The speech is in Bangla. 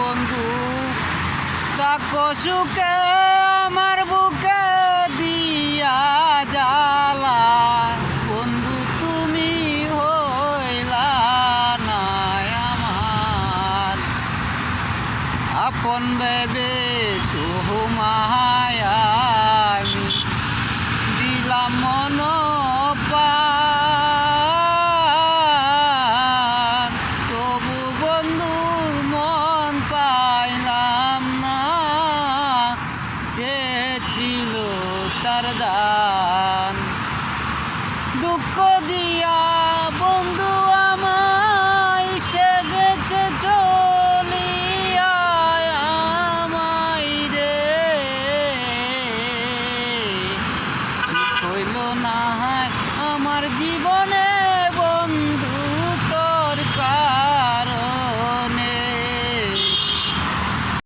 বন্ধু থাকো সুখে আমার বুকে দিয়া জ্বালা বন্ধু তুমি হইলা না আমার আপন ভেবে তোমার